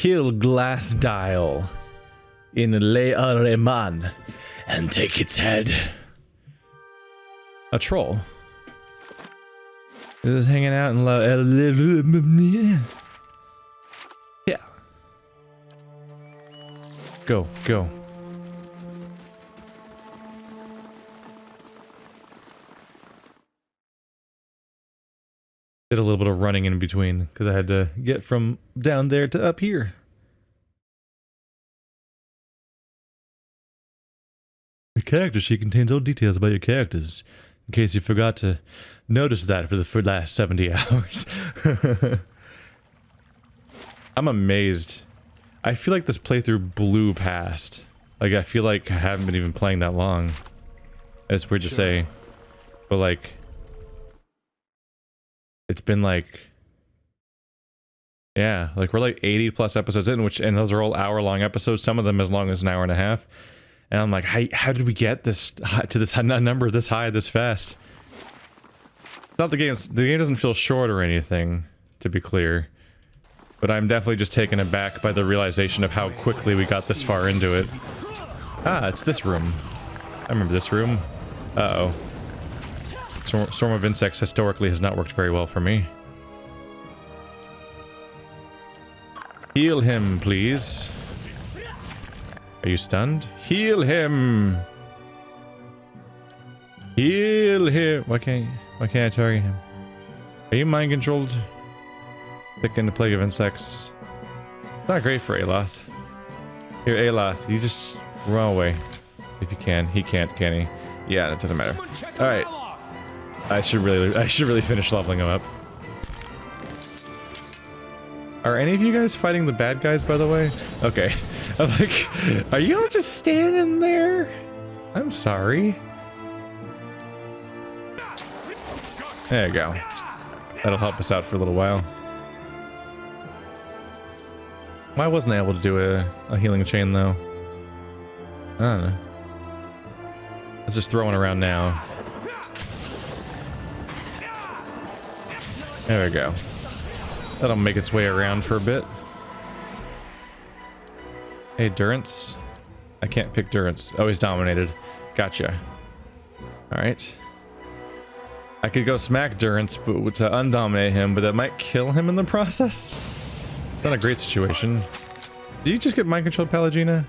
Kill Glass Dial in Le Areman and take its head. A troll. Is hanging out in yeah. Go, go. Did a little bit of running in between because I had to get from down there to up here. The character sheet contains all details about your characters, in case you forgot to notice that for the last 70 hours. I'm amazed. I feel like this playthrough blew past. Like, I feel like I haven't been even playing that long. It's weird to say, but like, it's been like, yeah, like we're like 80 plus episodes in, and those are all hour-long episodes, some of them as long as an hour and a half. And I'm like, how did we get this to this number this high this fast? It's not the game doesn't feel short or anything, to be clear. But I'm definitely just taken aback by the realization of how quickly we got this far into it. Ah, it's this room. I remember this room. Uh-oh. Swarm of insects historically has not worked very well for me. Heal him, please. Are you stunned? Heal him! Heal him! Why can't I target him? Are you mind controlled? Thick in the plague of insects. It's not great for Aloth. Here, Aloth, you just run away. If you can. He can't, can he? Yeah, that doesn't matter. Alright. I should really finish leveling him up. Are any of you guys fighting the bad guys, by the way? Okay. I'm like, are you all just standing there? I'm sorry. There you go. That'll help us out for a little while. Why wasn't I able to do a healing chain, though? I don't know. Let's just throw one around now. There we go. That'll make its way around for a bit. Hey, Durance. I can't pick Durance. Oh, he's dominated. Gotcha. Alright. I could go smack Durance to undominate him, but that might kill him in the process. It's not a great situation. Did you just get mind-controlled, Pallegina?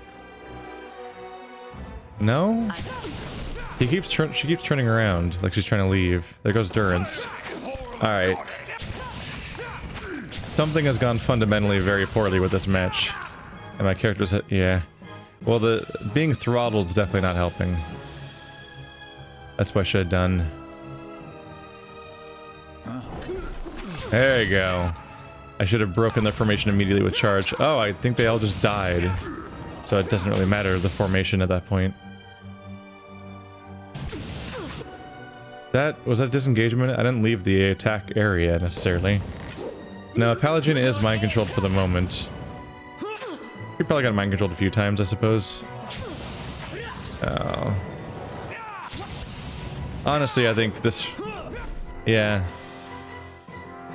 No? She keeps turning around, like she's trying to leave. There goes Durance. Alright. Something has gone fundamentally very poorly with this match. And my character's... yeah. Well, the being throttled is definitely not helping. That's what I should have done. There you go. I should have broken the formation immediately with charge. Oh, I think they all just died. So it doesn't really matter, the formation at that point. Was that disengagement? I didn't leave the attack area, necessarily. No, Pallegina is mind-controlled for the moment. You probably got mind-controlled a few times, I suppose. Oh. Honestly, I think this... yeah.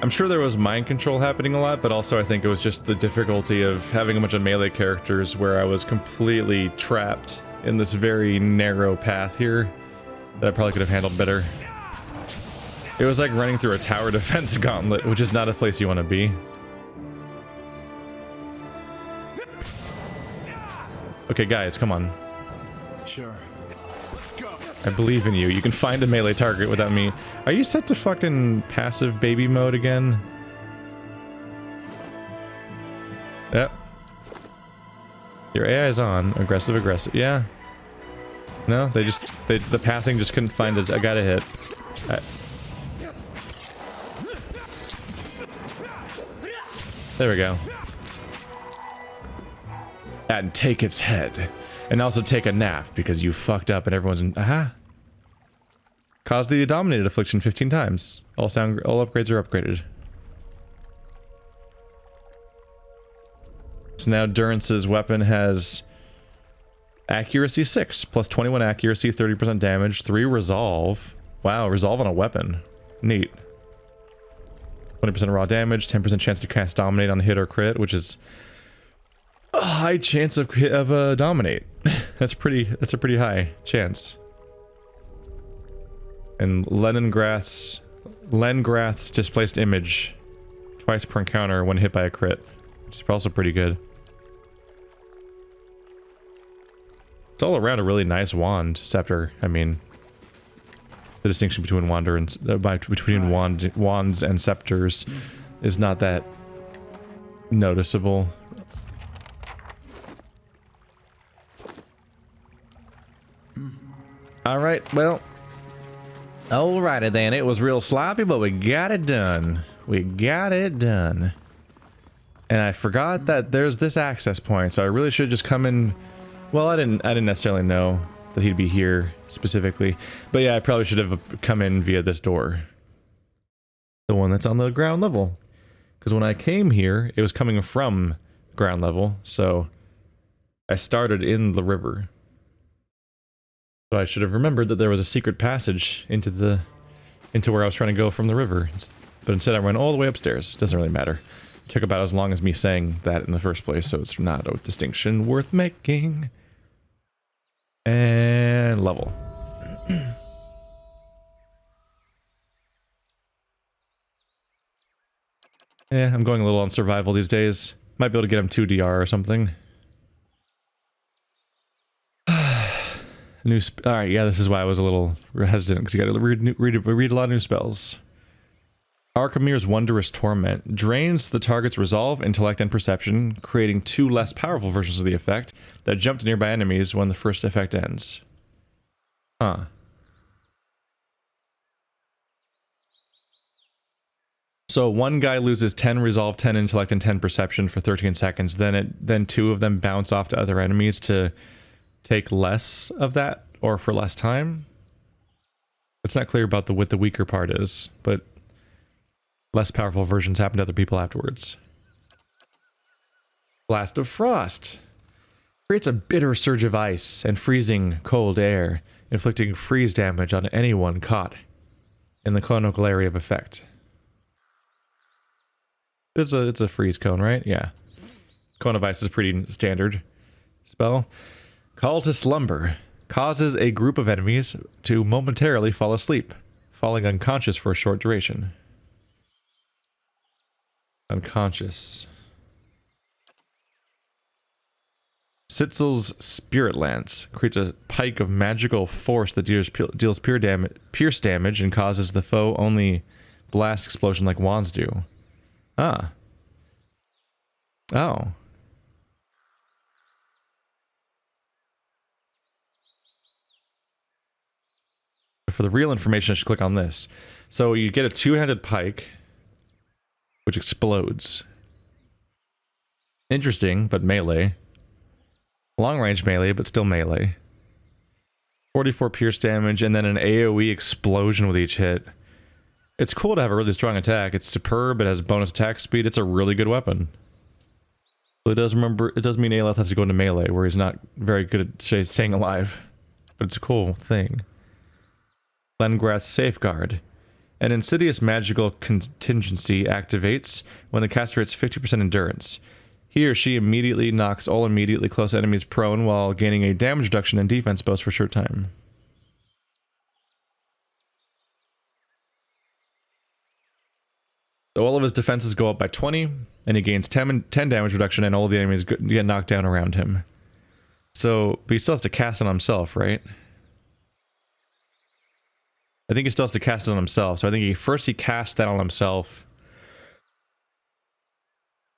I'm sure there was mind control happening a lot, but also I think it was just the difficulty of having a bunch of melee characters where I was completely trapped in this very narrow path here that I probably could have handled better. It was like running through a tower defense gauntlet, which is not a place you want to be. Okay, guys, come on. Sure. Let's go. I believe in you. You can find a melee target without me. Are you set to fucking passive baby mode again? Yep. Your AI is on. Aggressive, aggressive. Yeah. No, the pathing just couldn't find it. I got a hit. There we go. And take its head. And also take a nap, because you fucked up and everyone's in... aha! Cause the dominated affliction 15 times. All upgrades are upgraded. So now Durance's weapon has... accuracy 6, plus 21 accuracy, 30% damage, 3 resolve. Wow, resolve on a weapon. Neat. 20% raw damage, 10% chance to cast dominate on hit or crit, which is a high chance of dominate. That's a pretty high chance. And Lengrath's displaced image twice per encounter when hit by a crit, which is also pretty good. It's all around a really nice wand scepter. I mean, the distinction between wands and scepters is not that noticeable. All right, well, alrighty then. It was real sloppy, but we got it done. We got it done. And I forgot that there's this access point, so I really should just come in. Well, I didn't necessarily know that he'd be here specifically, but yeah, I probably should have come in via this door, the one that's on the ground level. Because when I came here, it was coming from ground level, so I started in the river. So I should have remembered that there was a secret passage into where I was trying to go from the river. But instead I went all the way upstairs. Doesn't really matter. It took about as long as me saying that in the first place, so it's not a distinction worth making. And level. Yeah, I'm going a little on survival these days. Might be able to get him 2 DR or something. Alright, yeah, this is why I was a little hesitant, because you gotta read a lot of new spells. Archimir's Wondrous Torment drains the target's resolve, intellect, and perception, creating 2 less powerful versions of the effect that jump to nearby enemies when the first effect ends. Huh. So one guy loses 10 resolve, 10 intellect, and 10 perception for 13 seconds. Then 2 of them bounce off to other enemies to take less of that, or for less time. It's not clear about what the weaker part is, but less powerful versions happen to other people afterwards. Blast of Frost creates a bitter surge of ice and freezing cold air, inflicting freeze damage on anyone caught in the conical area of effect. It's a freeze cone, right? Yeah. Cone of ice is a pretty standard spell. Call to Slumber causes a group of enemies to momentarily fall asleep, falling unconscious for a short duration. Unconscious. Sitzel's Spirit Lance creates a pike of magical force that deals pierce damage and causes the foe only blast explosion like wands do. Ah. Oh. For the real information, I should click on this. So you get a 2-handed pike, which explodes. Interesting, but melee. Long range melee, but still melee. 44 pierce damage, and then an AoE explosion with each hit. It's cool to have a really strong attack. It's superb, it has bonus attack speed, it's a really good weapon. But it does mean Aelith has to go into melee, where he's not very good at staying alive. But it's a cool thing. Lengrath's Safeguard. An insidious magical contingency activates when the caster hits 50% endurance. He or she immediately knocks all immediately close enemies prone while gaining a damage reduction and defense boost for a short time. So all of his defenses go up by 20, and he gains 10 damage reduction, and all of the enemies get knocked down around him. So, but he still has to cast it on himself, right? I think he still has to cast it on himself, so I think first he casts that on himself.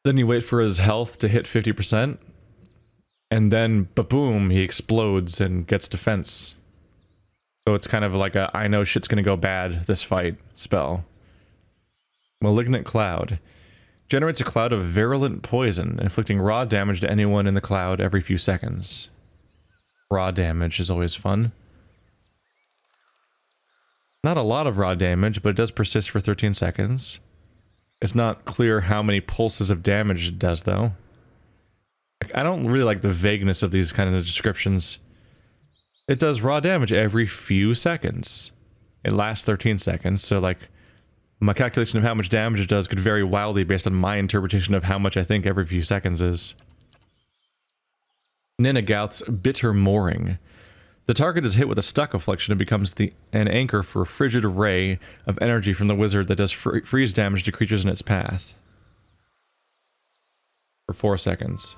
Then you wait for his health to hit 50%. And then, ba-boom, he explodes and gets defense. So it's kind of like a, I know shit's gonna go bad this fight spell. Malignant Cloud. Generates a cloud of virulent poison, inflicting raw damage to anyone in the cloud every few seconds. Raw damage is always fun. Not a lot of raw damage, but it does persist for 13 seconds. It's not clear how many pulses of damage it does, though. I don't really like the vagueness of these kind of descriptions. It does raw damage every few seconds. It lasts 13 seconds, so like, my calculation of how much damage it does could vary wildly based on my interpretation of how much I think every few seconds is. Ninagauth's Bitter Mooring. The target is hit with a stuck affliction and becomes an anchor for a frigid ray of energy from the wizard that does freeze damage to creatures in its path. For 4 seconds.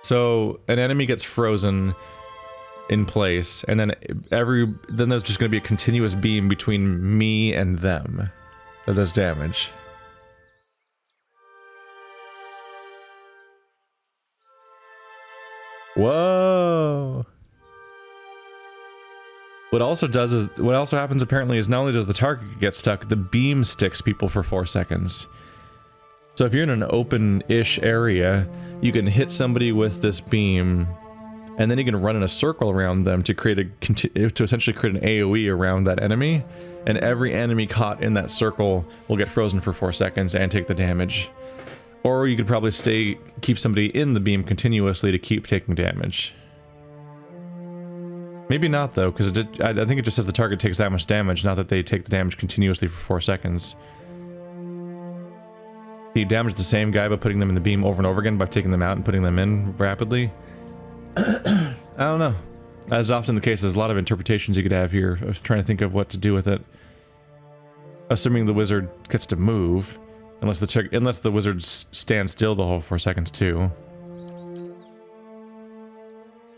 So, an enemy gets frozen in place, and then there's just going to be a continuous beam between me and them that does damage. Whoa! What also happens apparently is not only does the target get stuck, the beam sticks people for 4 seconds. So if you're in an open-ish area, you can hit somebody with this beam, and then you can run in a circle around them to essentially create an AoE around that enemy, and every enemy caught in that circle will get frozen for 4 seconds and take the damage. Or you could probably keep somebody in the beam continuously to keep taking damage. Maybe not though, because I think it just says the target takes that much damage, not that they take the damage continuously for 4 seconds. You damage the same guy by putting them in the beam over and over again by taking them out and putting them in rapidly. I don't know. As often the case, there's a lot of interpretations you could have here. I was trying to think of what to do with it. Assuming the wizard gets to move, unless the wizard stands still the whole 4 seconds too.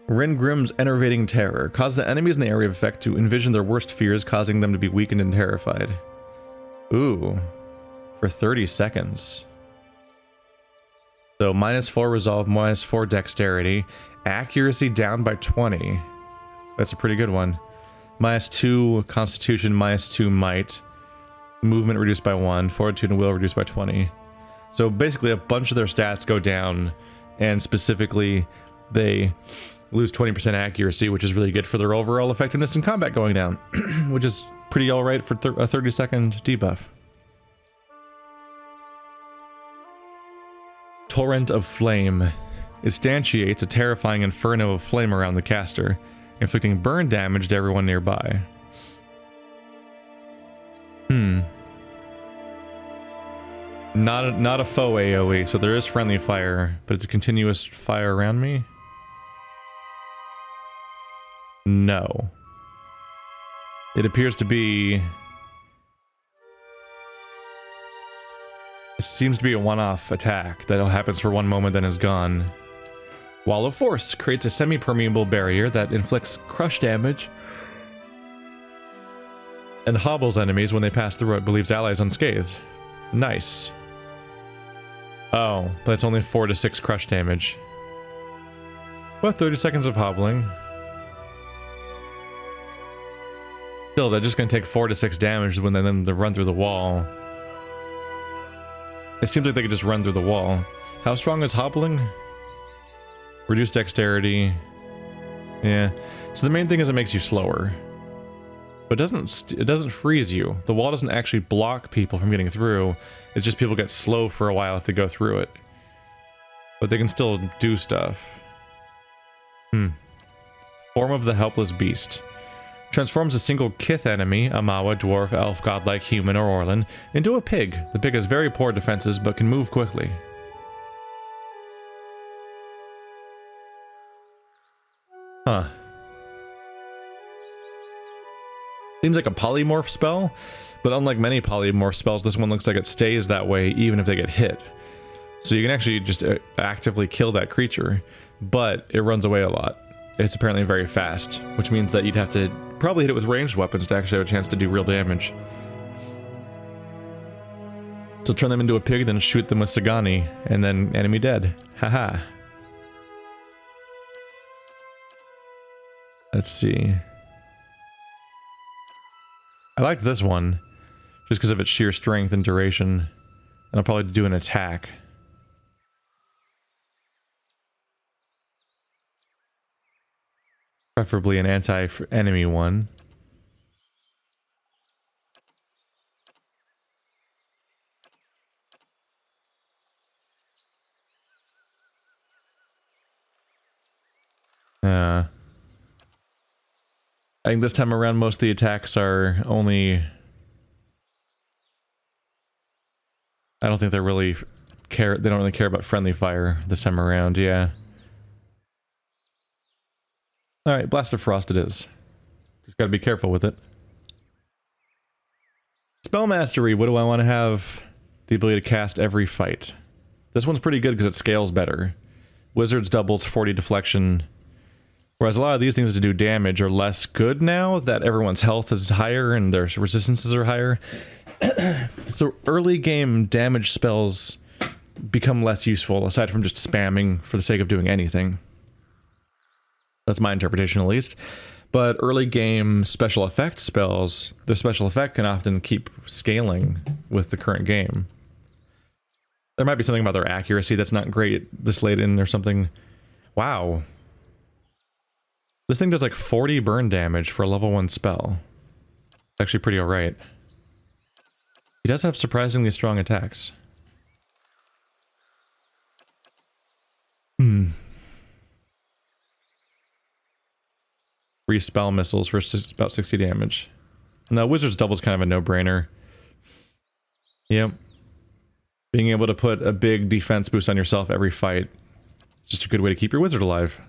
Ringrim's Enervating Terror causes enemies in the area of effect to envision their worst fears, causing them to be weakened and terrified. Ooh, for 30 seconds. So -4 resolve, -4 dexterity, accuracy down by 20. That's a pretty good one. -2 constitution, -2 might, movement reduced by 1, fortitude and will reduced by 20. So basically a bunch of their stats go down, and specifically they lose 20% accuracy, which is really good for their overall effectiveness in combat going down, which is pretty alright for a 30-second debuff. Torrent of Flame instantiates a terrifying inferno of flame around the caster, inflicting burn damage to everyone nearby. Not a foe AoE, so there is friendly fire, but it's a continuous fire around me? No. It appears to be... It seems to be a one-off attack that happens for one moment then is gone. Wall of Force creates a semi-permeable barrier that inflicts crush damage and hobbles enemies when they pass through it, but leaves allies unscathed. Nice. Oh, but it's only 4 to 6 crush damage. Well, 30 seconds of hobbling. Still, they're just going to take 4 to 6 damage when they run through the wall. It seems like they could just run through the wall. How strong is hobbling? Reduced dexterity. Yeah. So the main thing is it makes you slower. But it doesn't freeze you. The wall doesn't actually block people from getting through. It's just people get slow for a while if they go through it. But they can still do stuff. Form of the Helpless Beast. Transforms a single Kith enemy, a Mawa, dwarf, elf, godlike, human, or Orlan, into a pig. The pig has very poor defenses, but can move quickly. Huh. Seems like a polymorph spell, but unlike many polymorph spells, this one looks like it stays that way even if they get hit. So you can actually just actively kill that creature, but it runs away a lot. It's apparently very fast, which means that you'd have to probably hit it with ranged weapons to actually have a chance to do real damage. So turn them into a pig, then shoot them with Sagani, and then enemy dead. Haha. Let's see. I like this one, just because of its sheer strength and duration. And I'll probably do an attack. Preferably an anti-enemy one. I think this time around most of the attacks are only... I don't think they're really care. They don't really care about friendly fire this time around. Yeah. All right, Blast of Frost it is. Just gotta be careful with it. Spell Mastery. What do I want to have? The ability to cast every fight. This one's pretty good because it scales better. Wizards doubles 40 deflection. Whereas a lot of these things to do damage are less good now that everyone's health is higher and their resistances are higher. So early game damage spells become less useful aside from just spamming for the sake of doing anything. That's my interpretation at least. But early game special effect spells, their special effect can often keep scaling with the current game. There might be something about their accuracy that's not great this late in or something. Wow. This thing does like 40 burn damage for a level 1 spell. It's actually pretty alright. He does have surprisingly strong attacks. Hmm. 3 spell missiles for about 60 damage. Now, Wizard's Double's kind of a no-brainer. Yep. Being able to put a big defense boost on yourself every fight is just a good way to keep your wizard alive.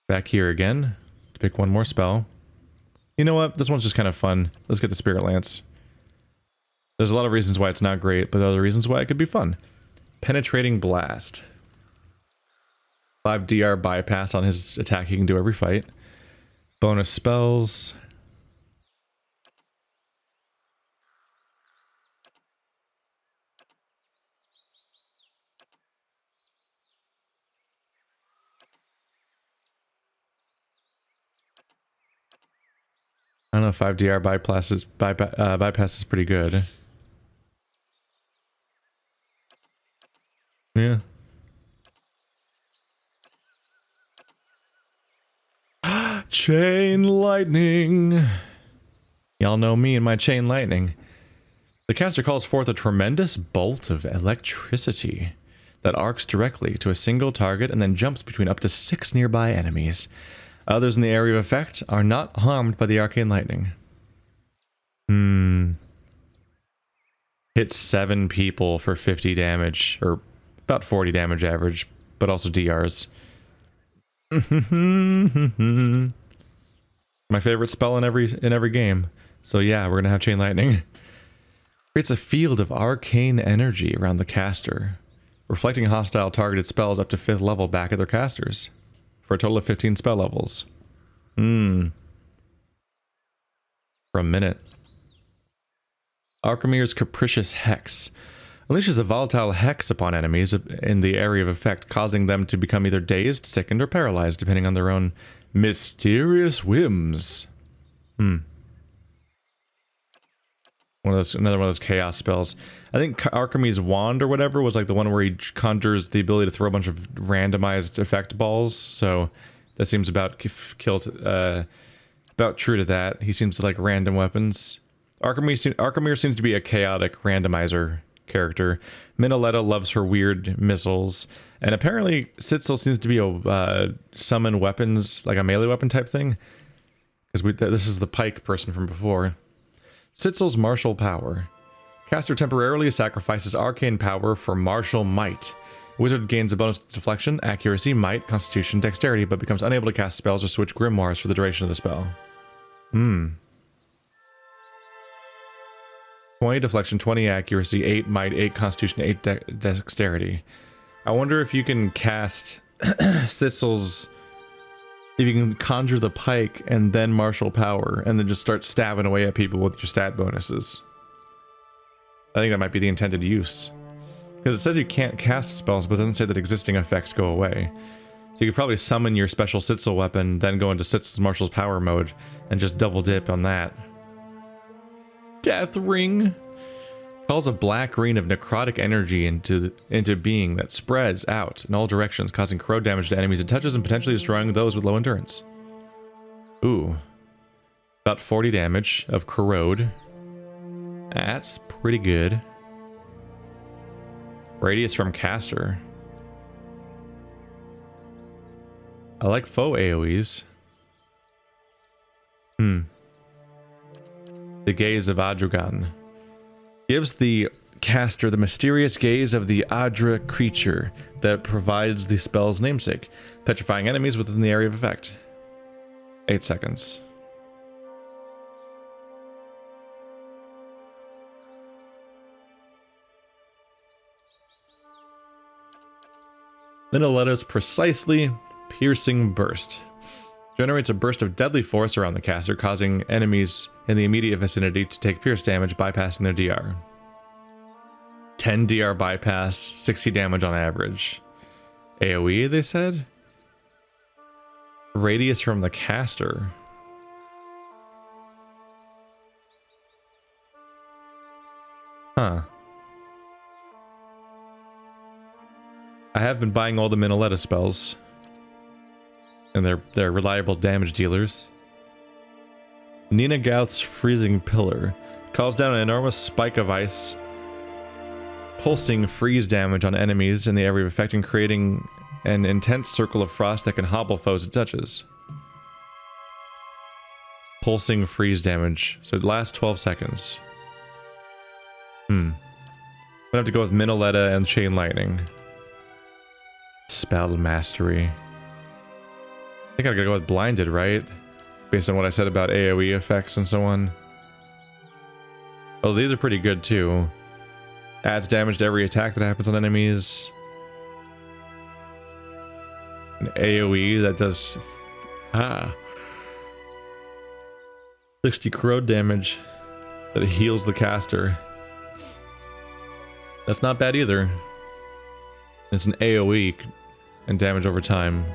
Back here again to pick one more spell. You know what? This one's just kind of fun. Let's get the Spirit Lance. There's a lot of reasons why it's not great, but there are other reasons why it could be fun. Penetrating Blast. 5 DR bypass on his attack he can do every fight. Bonus spells. I don't know if 5 DR bypass is pretty good. Yeah. Chain lightning. Y'all know me and my chain lightning. The caster calls forth a tremendous bolt of electricity that arcs directly to a single target and then jumps between up to 6 nearby enemies. Others in the area of effect are not harmed by the arcane lightning. Hit 7 people for 50 damage, or about 40 damage average, but also DRs. My favorite spell in every game. So yeah, we're gonna have chain lightning. Creates a field of arcane energy around the caster, reflecting hostile targeted spells up to 5th level back at their casters, for a total of 15 spell levels. For a minute. Archimere's Capricious Hex unleashes a volatile hex upon enemies in the area of effect, causing them to become either dazed, sickened, or paralyzed, depending on their own mysterious whims. Another one of those chaos spells. I think Archimede's Wand or whatever was like the one where he conjures the ability to throw a bunch of randomized effect balls. So that seems about about true to that. He seems to like random weapons. Archimere seems to be a chaotic randomizer character. Minoletta loves her weird missiles, and apparently Sitzel seems to be a summon weapons, like a melee weapon type thing. Because this is the pike person from before. Sitzel's Martial Power. Caster temporarily sacrifices arcane power for martial might. Wizard gains a bonus to deflection, accuracy, might, constitution, dexterity, but becomes unable to cast spells or switch grimoires for the duration of the spell. 20 deflection, 20 accuracy, 8 might, 8 constitution, 8 dexterity. I wonder if you can cast Sitzel's... If you can conjure the pike and then martial power and then just start stabbing away at people with your stat bonuses. I think that might be the intended use. Because it says you can't cast spells, but it doesn't say that existing effects go away. So you could probably summon your special Sitzel weapon, then go into Sitzel's martial power mode, and just double dip on that. Death Ring calls a black ring of necrotic energy into being that spreads out in all directions, causing corrode damage to enemies it touches and potentially destroying those with low endurance. Ooh. About 40 damage of corrode. That's pretty good. Radius from caster. I like foe AoEs. The Gaze of Adrugan. Gives the caster the mysterious gaze of the Adra creature that provides the spell's namesake, petrifying enemies within the area of effect. 8 seconds. Linoleta's precisely piercing burst generates a burst of deadly force around the caster, causing enemies in the immediate vicinity to take pierce damage, bypassing their DR. 10 DR bypass, 60 damage on average. AoE, they said? Radius from the caster. Huh. I have been buying all the Minoleta spells. And they're reliable damage dealers. Nina Gauth's freezing pillar calls down an enormous spike of ice, pulsing freeze damage on enemies in the area of effect and creating an intense circle of frost that can hobble foes it touches. Pulsing freeze damage, so it lasts 12 seconds. I'm gonna have to go with Minoleta and Chain Lightning. Spell Mastery. I think I gotta go with Blinded, right? Based on what I said about AoE effects and so on. Oh, these are pretty good too. Adds damage to every attack that happens on enemies. An AoE that does 60 corrode damage that heals the caster. That's not bad either. It's an AoE and damage over time.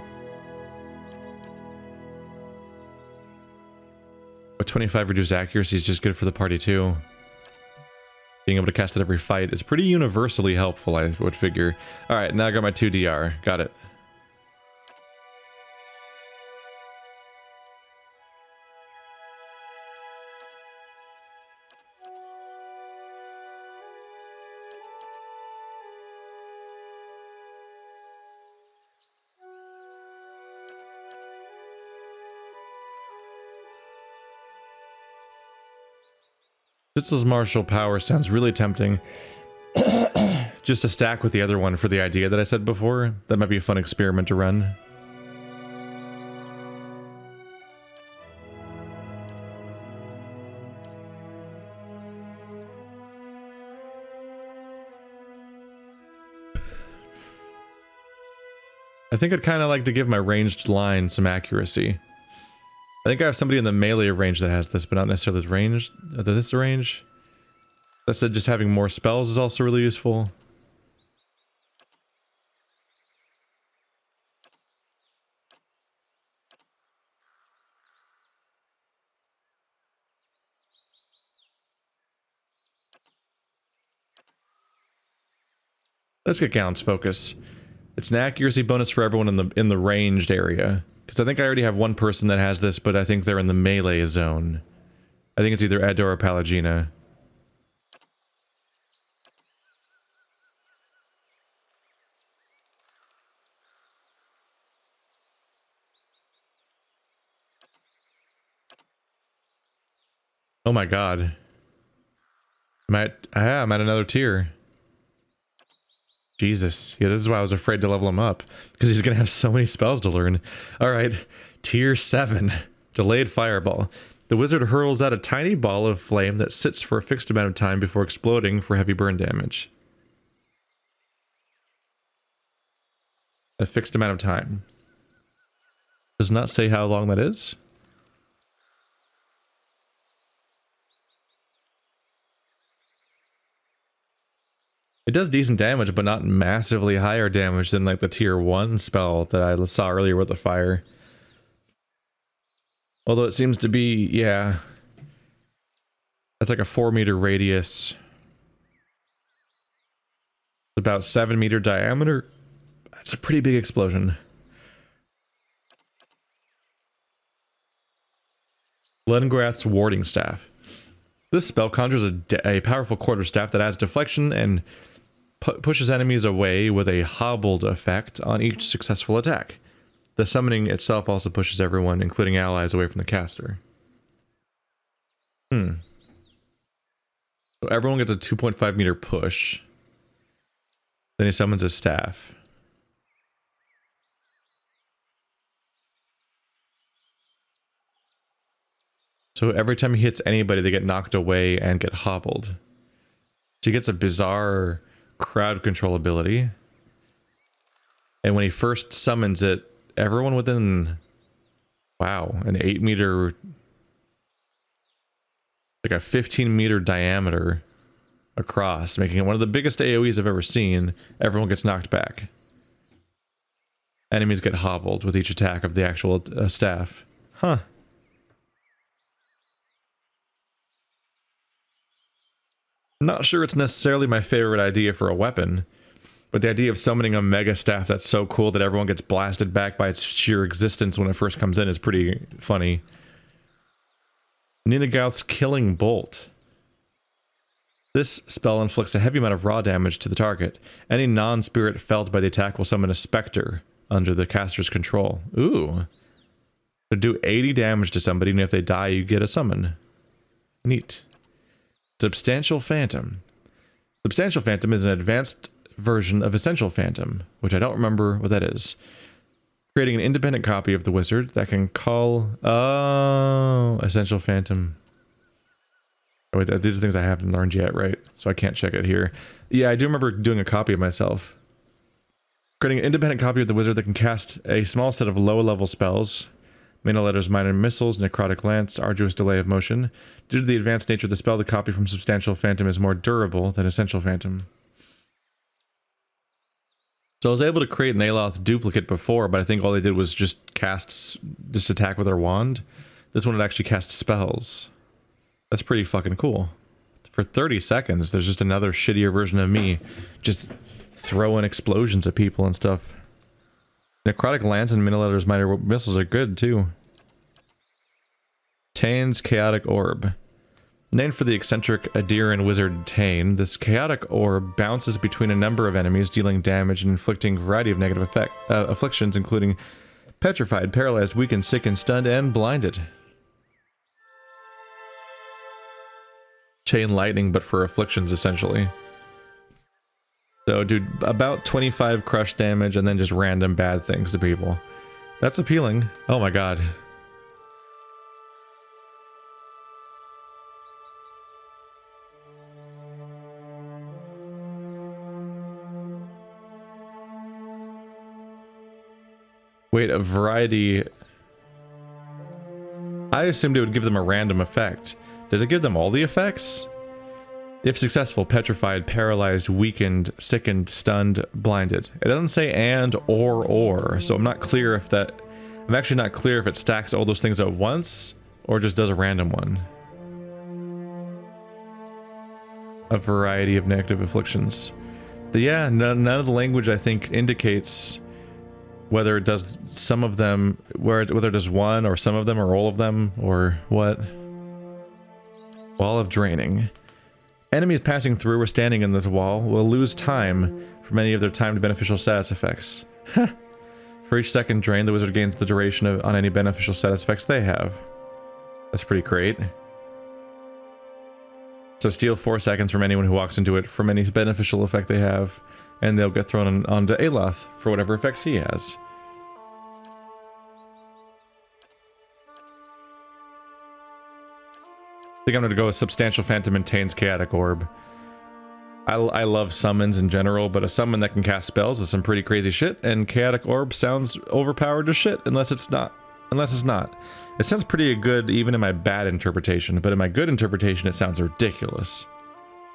But 25 reduced accuracy is just good for the party too. Being able to cast it every fight is pretty universally helpful, I would figure. Alright, now I got my 2 DR. Got it. Zitzel's martial power sounds really tempting. Just to stack with the other one for the idea that I said before. That might be a fun experiment to run. I think I'd kind of like to give my ranged line some accuracy. I think I have somebody in the melee range that has this, but not necessarily this range. This range. That said, just having more spells is also really useful. Let's get Gallant's focus. It's an accuracy bonus for everyone in the ranged area. Because I think I already have one person that has this, but I think they're in the melee zone. I think it's either Edda or Palagina. Oh my god. I'm at another tier. Jesus. Yeah, this is why I was afraid to level him up. Because he's going to have so many spells to learn. Alright, tier 7. Delayed Fireball. The wizard hurls out a tiny ball of flame that sits for a fixed amount of time before exploding for heavy burn damage. A fixed amount of time. Does not say how long that is. It does decent damage, but not massively higher damage than like the tier 1 spell that I saw earlier with the fire. Although it seems to be, yeah. That's like a 4-meter radius. About 7-meter diameter. That's a pretty big explosion. Lengrath's Warding Staff. This spell conjures a powerful quarterstaff that adds deflection and pushes enemies away with a hobbled effect on each successful attack. The summoning itself also pushes everyone, including allies, away from the caster. So everyone gets a 2.5 meter push. Then he summons his staff. So every time he hits anybody, they get knocked away and get hobbled. So he gets a bizarre crowd control ability. And when he first summons it, everyone within, wow, an 8 meter, like a 15 meter diameter across, making it one of the biggest AoEs I've ever seen, everyone gets knocked back. Enemies get hobbled with each attack of the actual staff. Huh. Not sure it's necessarily my favorite idea for a weapon, but the idea of summoning a mega staff that's so cool that everyone gets blasted back by its sheer existence when it first comes in is pretty funny. Ninagauth's Killing Bolt. This spell inflicts a heavy amount of raw damage to the target. Any non-spirit felt by the attack will summon a specter under the caster's control. Ooh. So do 80 damage to somebody, and if they die, you get a summon. Neat. Substantial Phantom. Substantial Phantom is an advanced version of Essential Phantom, which I don't remember what that is. Creating an independent copy of the wizard that can call... Oh, Essential Phantom. Oh, wait, these are things I haven't learned yet, right? So I can't check it here. Yeah, I do remember doing a copy of myself. Creating an independent copy of the wizard that can cast a small set of low-level spells. Mana letters, minor missiles, necrotic lance, arduous delay of motion. Due to the advanced nature of the spell, the copy from Substantial Phantom is more durable than Essential Phantom. So I was able to create an Aloth duplicate before, but I think all they did was just attack with their wand. This one would actually cast spells. That's pretty fucking cool. For 30 seconds, there's just another shittier version of me just throwing explosions at people and stuff. Necrotic Lance and Miniletters Minor Missiles are good, too. Tane's Chaotic Orb. Named for the eccentric Adirian wizard Tane, this chaotic orb bounces between a number of enemies, dealing damage and inflicting a variety of negative afflictions, including petrified, paralyzed, weakened, sickened, stunned, and blinded. Chain lightning, but for afflictions, essentially. So, dude, about 25 crush damage and then just random bad things to people. That's appealing. Oh my god. Wait, a variety... I assumed it would give them a random effect. Does it give them all the effects? If successful, petrified, paralyzed, weakened, sickened, stunned, blinded. It doesn't say and or, so I'm not clear if that... I'm actually not clear if it stacks all those things at once, or just does a random one. A variety of negative afflictions. But yeah, none of the language, I think, indicates whether it does some of them, whether it does one, or some of them, or all of them, or what. Wall of Draining. Enemies passing through or standing in this wall will lose time from any of their timed beneficial status effects. For each second drained, the wizard gains the duration on any beneficial status effects they have. That's pretty great. So steal 4 seconds from anyone who walks into it from any beneficial effect they have, and they'll get thrown onto Aloth for whatever effects he has. I think I'm gonna go with Substantial Phantom and Tane's Chaotic Orb. I love summons in general, but a summon that can cast spells is some pretty crazy shit, and Chaotic Orb sounds overpowered as shit, unless it's not. It sounds pretty good even in my bad interpretation, but in my good interpretation it sounds ridiculous.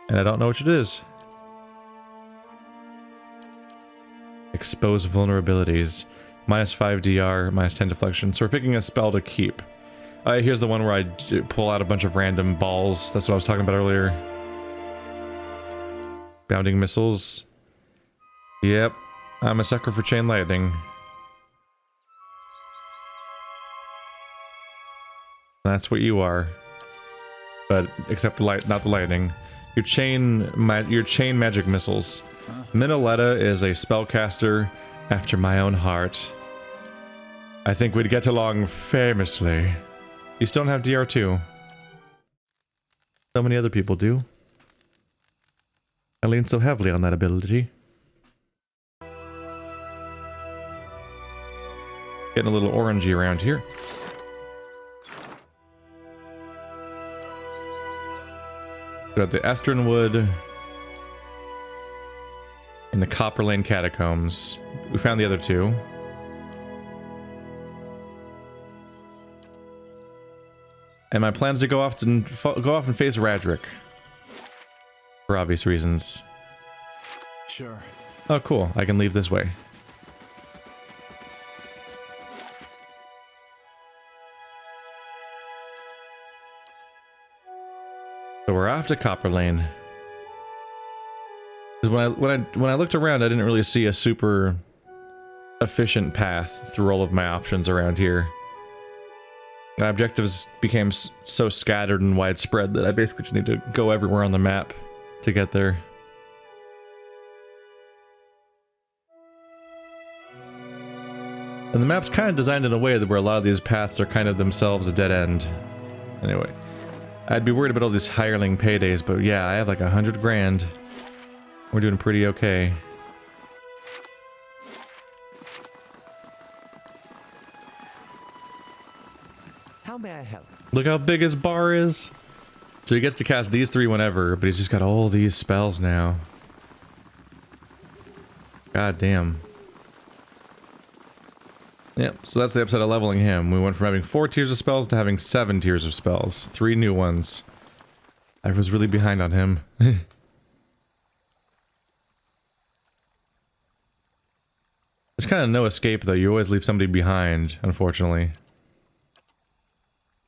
And I don't know which it is. Expose vulnerabilities. -5 DR, -10 deflection. So we're picking a spell to keep. Here's the one where I pull out a bunch of random balls. That's what I was talking about earlier. Bounding missiles. Yep. I'm a sucker for chain lightning. That's what you are. But except the light, not the lightning. Your chain magic missiles. Minoletta is a spellcaster after my own heart. I think we'd get along famously. You still don't have DR2. So many other people do. I lean so heavily on that ability. Getting a little orangey around here. Got the Estern Wood and the Copper Lane Catacombs. We found the other two. And my plan's to go off and face Roderick. For obvious reasons. Sure. Oh, cool. I can leave this way. So we're off to Copper Lane. 'Cause when I looked around, I didn't really see a super efficient path through all of my options around here. My objectives became so scattered and widespread that I basically just need to go everywhere on the map to get there. And the map's kind of designed in a way that where a lot of these paths are kind of themselves a dead end. Anyway, I'd be worried about all these hireling paydays, but yeah, I have like 100 grand. We're doing pretty okay. How may I help? Look how big his bar is. So he gets to cast these three whenever, but he's just got all these spells now. God damn. Yep, so that's the upside of leveling him. We went from having 4 tiers of spells to having 7 tiers of spells. 3 new ones. I was really behind on him. There's kind of no escape though. You always leave somebody behind, unfortunately.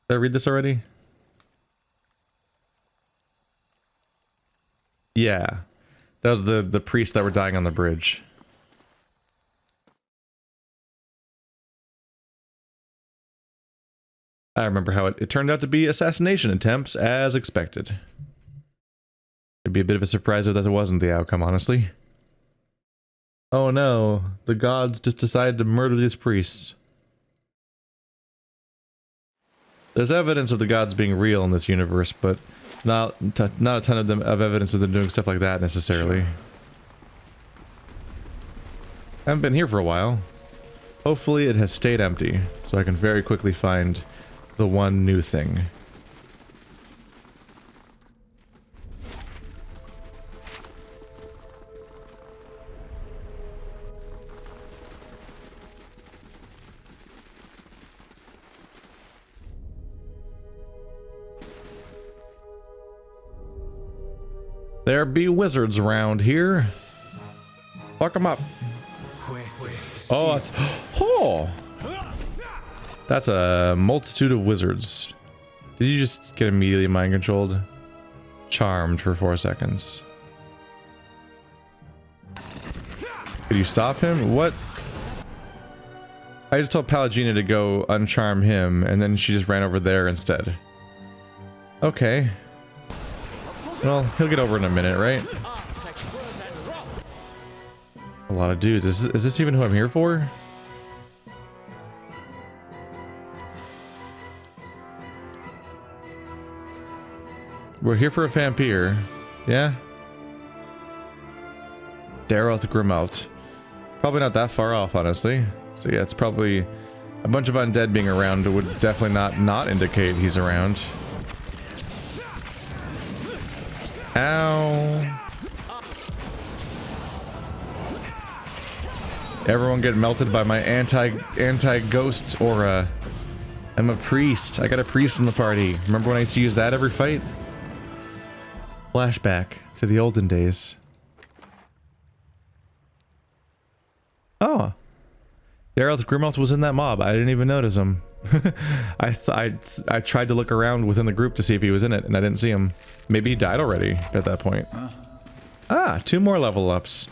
Did I read this already? Yeah. That was the priests that were dying on the bridge. I remember how it turned out to be assassination attempts, as expected. It'd be a bit of a surprise if that wasn't the outcome, honestly. Oh no, the gods just decided to murder these priests. There's evidence of the gods being real in this universe, but not a ton of evidence of them doing stuff like that necessarily. Sure. I haven't been here for a while. Hopefully it has stayed empty, so I can very quickly find the one new thing. There be wizards around here. Fuck them up. Oh, that's... Oh! That's a multitude of wizards. Did you just get immediately mind controlled? Charmed for 4 seconds. Could you stop him? What? I just told Pallegina to go uncharm him, and then she just ran over there instead. Okay. Well, he'll get over in a minute, right? A lot of dudes. Is this even who I'm here for? We're here for a vampire. Yeah? Berath Grimalt. Probably not that far off, honestly. So yeah, it's probably a bunch of undead being around would definitely not indicate he's around. Ow. Everyone get melted by my anti-ghost aura. I'm a priest. I got a priest in the party. Remember when I used to use that every fight? Flashback to the olden days. Oh. Berath Grimalt was in that mob. I didn't even notice him. I tried to look around within the group to see if he was in it, and I didn't see him. Maybe he died already at that point. Ah, 2 more level ups.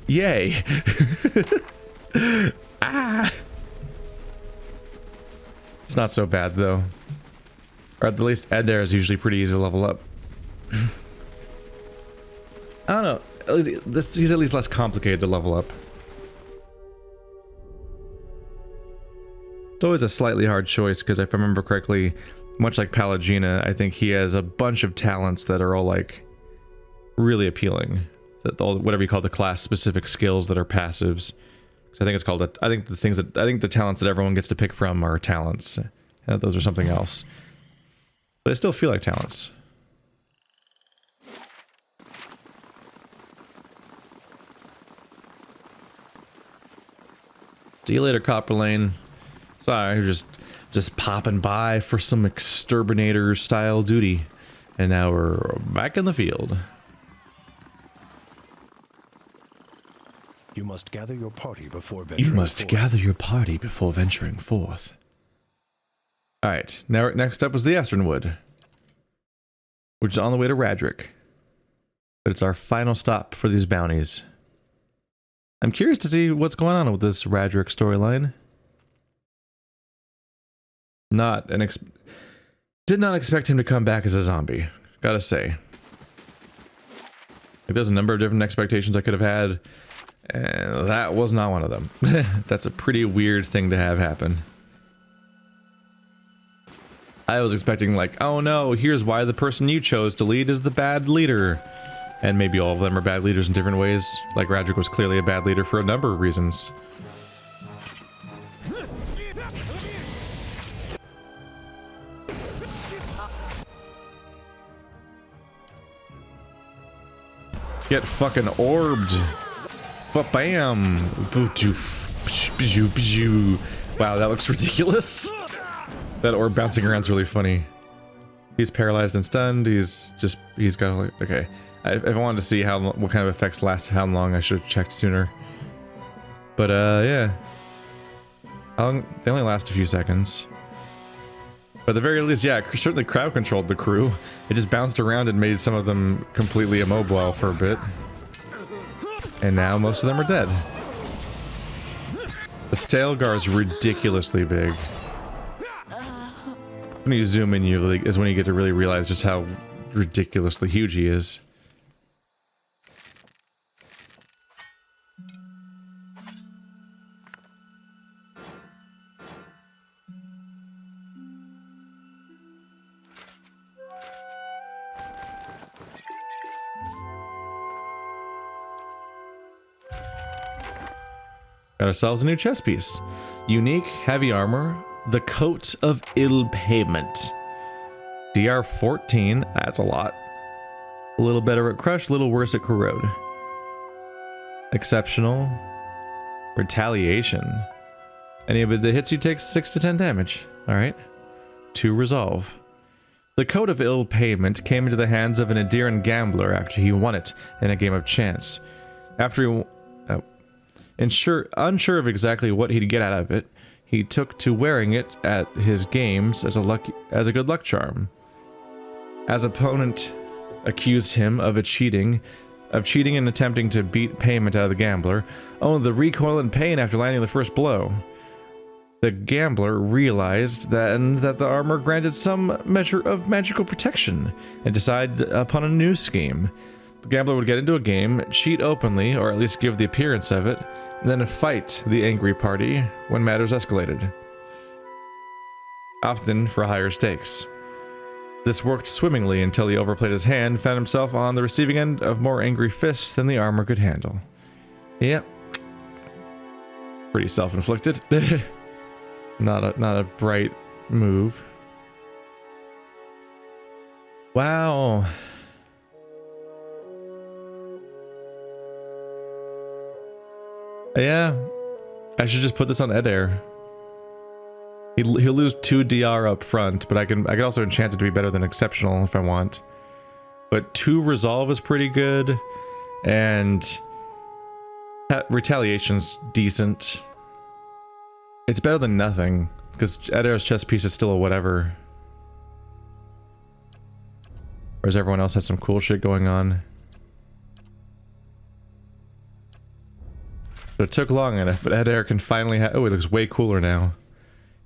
Yay. Ah. It's not so bad though. Or at the least Adair is usually pretty easy to level up. I don't know. He's at least less complicated to level up. It's always a slightly hard choice because if I remember correctly, much like Pallegina, I think he has a bunch of talents that are all like really appealing. That all, whatever you call the class specific skills that are passives. So I think it's called I think the talents that everyone gets to pick from are talents. Those are something else. But they still feel like talents. See you later, Copper Lane. Sorry, just popping by for some exterminator style duty. And now we're back in the field. You must gather your party before venturing forth. Alright, now next up was the Esternwood, which is on the way to Roderick. But it's our final stop for these bounties. I'm curious to see what's going on with this Roderick storyline. Did not expect him to come back as a zombie, gotta say. Like, there's a number of different expectations I could have had, and that was not one of them. That's a pretty weird thing to have happen. I was expecting, like, oh no, here's why the person you chose to lead is the bad leader. And maybe all of them are bad leaders in different ways. Like, Roderick was clearly a bad leader for a number of reasons. Get fucking orbed. Ba-bam. Wow, that looks ridiculous. That orb bouncing around is really funny. He's paralyzed and stunned. He's got like, okay. If I wanted to see what kind of effects last how long, I should have checked sooner. But yeah. They only last a few seconds. But at the very least, yeah, certainly crowd controlled the crew. It just bounced around and made some of them completely immobile for a bit. And now most of them are dead. The Stalgar is ridiculously big. When you zoom in, is when you get to really realize just how ridiculously huge he is. Got ourselves a new chess piece. Unique, heavy armor, the Coat of Ill Payment. DR 14, that's a lot. A little better at Crush, a little worse at Corrode. Exceptional. Retaliation. Any of it that hits you takes 6 to 10 damage. Alright. 2 Resolve. The Coat of Ill Payment came into the hands of an Adiran gambler after he won it in a game of chance. After he... unsure of exactly what he'd get out of it, he took to wearing it at his games as a good luck charm. As opponent accused him of cheating and attempting to beat payment out of the gambler, only the recoil and pain after landing the first blow. The gambler realized that the armor granted some measure of magical protection and decided upon a new scheme. The gambler would get into a game, cheat openly, or at least give the appearance of it, and then fight the angry party when matters escalated. Often for higher stakes. This worked swimmingly until he overplayed his hand and found himself on the receiving end of more angry fists than the armor could handle. Yep. Pretty self-inflicted. Not a bright move. Wow. Yeah, I should just put this on Adair. He'll lose 2 DR up front, but I can also enchant it to be better than exceptional if I want. But 2 Resolve is pretty good, and Retaliation's decent. It's better than nothing, because Adair's chess piece is still a whatever. Whereas everyone else has some cool shit going on. So it took long enough, but Adair can finally have... Oh, it looks way cooler now.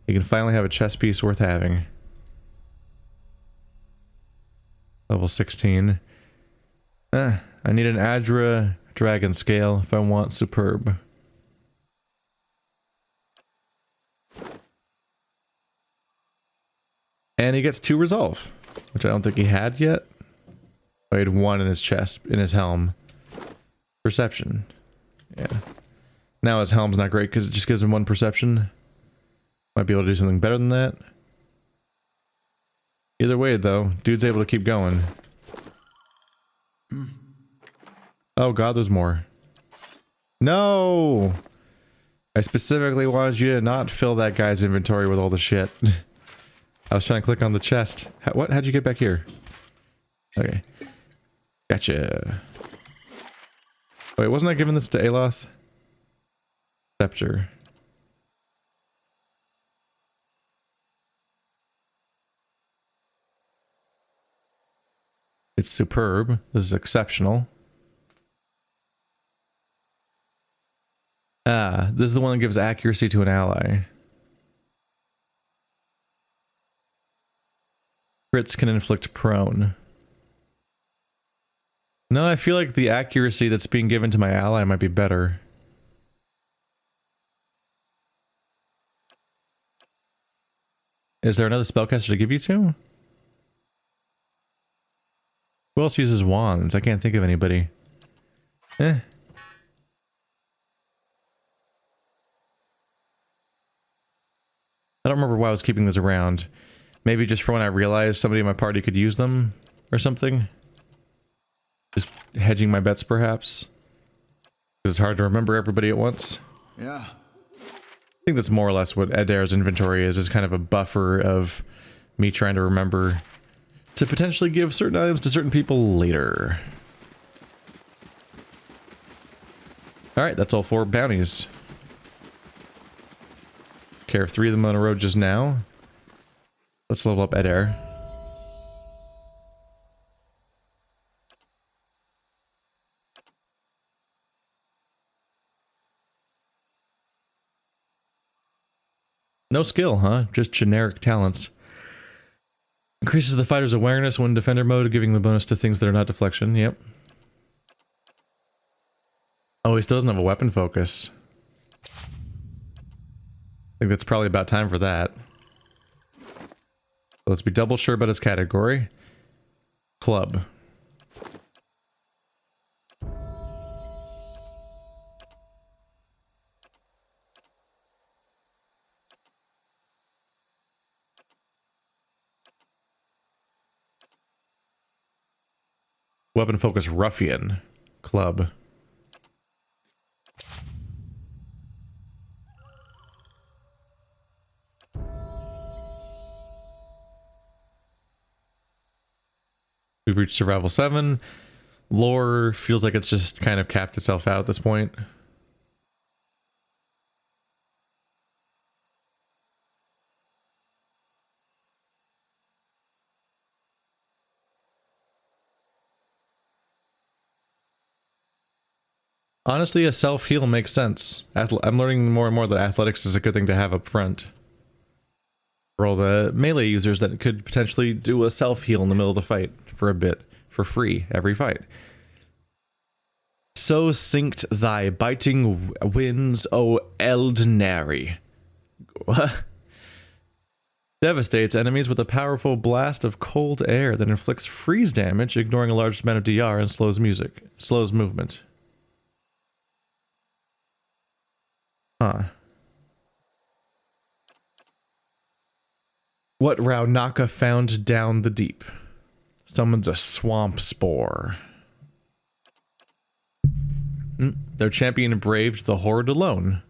He can finally have a chess piece worth having. Level 16. I need an Adra Dragon Scale if I want Superb. And he gets 2 Resolve, which I don't think he had yet. Oh, he had 1 in his chest, in his helm. Perception. Yeah. Now his helm's not great because it just gives him 1 perception. Might be able to do something better than that. Either way, though, dude's able to keep going. Oh god, there's more. No! I specifically wanted you to not fill that guy's inventory with all the shit. I was trying to click on the chest. What? How'd you get back here? Okay. Gotcha. Wait, wasn't I giving this to Aloth? Scepter. It's superb. This is exceptional. Ah, this is the one that gives accuracy to an ally. Crits can inflict prone. No, I feel like the accuracy that's being given to my ally might be better. Is there another spellcaster to give you to? Who else uses wands? I can't think of anybody. I don't remember why I was keeping this around. Maybe just for when I realized somebody in my party could use them or something. Just hedging my bets, perhaps. Because it's hard to remember everybody at once. Yeah. I think that's more or less what Adair's inventory is kind of a buffer of me trying to remember to potentially give certain items to certain people later. Alright, that's all 4 bounties. Care of 3 of them on the road just now. Let's level up Adair. No skill, huh? Just generic talents. Increases the fighter's awareness when defender mode, giving the bonus to things that are not deflection. Yep. Oh, he still doesn't have a weapon focus. I think that's probably about time for that. So let's be double sure about his category. Club. Weapon focus ruffian. Club. We've reached survival 7. Lore feels like it's just kind of capped itself out at this point. Honestly, a self-heal makes sense. I'm learning more and more that athletics is a good thing to have up front. For all the melee users that could potentially do a self-heal in the middle of the fight for a bit, for free, every fight. So synced thy biting winds, O Eldnary. What? Devastates enemies with a powerful blast of cold air that inflicts freeze damage, ignoring a large amount of DR and slows movement. Huh. What Raunaka found down the deep. Summons a swamp spore. Their champion braved the horde alone.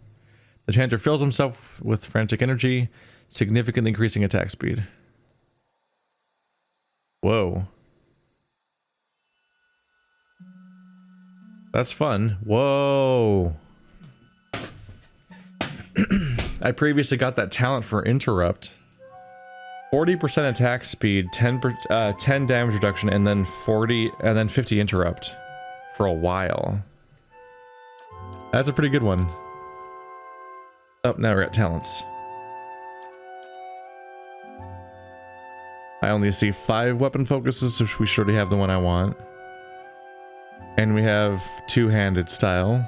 The chanter fills himself with frantic energy, significantly increasing attack speed. Whoa. That's fun. Whoa. I previously got that talent for interrupt. 40% attack speed, 10 damage reduction, and then 50 interrupt for a while. That's a pretty good one. Oh, now we're at talents. I only see 5 weapon focuses, so we surely have the one I want. And we have two-handed style.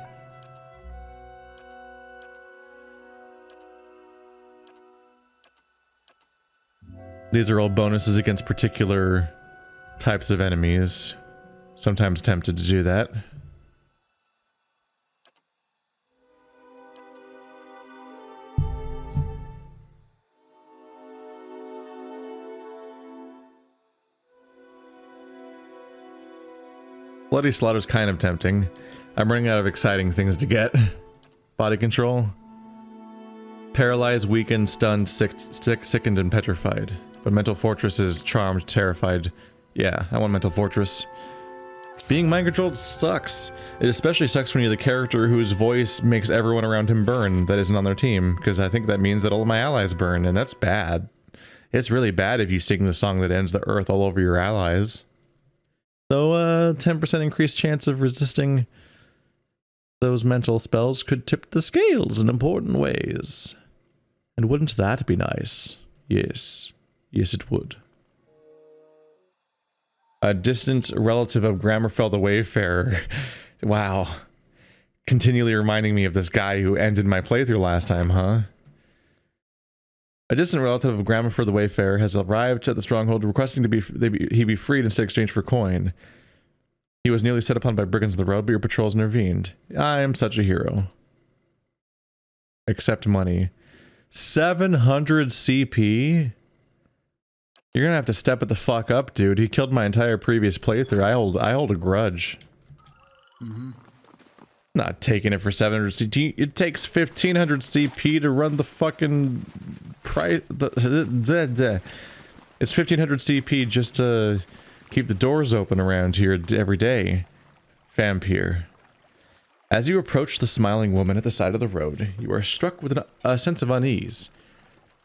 These are all bonuses against particular types of enemies. Sometimes tempted to do that. Bloody Slaughter's kind of tempting. I'm running out of exciting things to get. Body control. Paralyzed, weakened, stunned, sickened, and petrified. But Mental Fortress is charmed, terrified. Yeah, I want Mental Fortress. Being mind-controlled sucks. It especially sucks when you're the character whose voice makes everyone around him burn that isn't on their team, because I think that means that all of my allies burn, and that's bad. It's really bad if you sing the song that ends the earth all over your allies. So, 10% increased chance of resisting those mental spells could tip the scales in important ways. And wouldn't that be nice? Yes. Yes, it would. A distant relative of Grammerfell the Wayfarer. Wow. Continually reminding me of this guy who ended my playthrough last time, huh? A distant relative of Grammerfell the Wayfarer has arrived at the stronghold requesting he be freed instead of exchange for coin. He was nearly set upon by brigands on the road, but your patrols intervened. I am such a hero. Accept money. 700 CP? You're gonna have to step it the fuck up, dude. He killed my entire previous playthrough. I hold a grudge. Not taking it for 700 CP. It takes 1500 CP to run the fucking price. It's 1500 CP just to keep the doors open around here every day. Vampire. As you approach the smiling woman at the side of the road, you are struck with a sense of unease.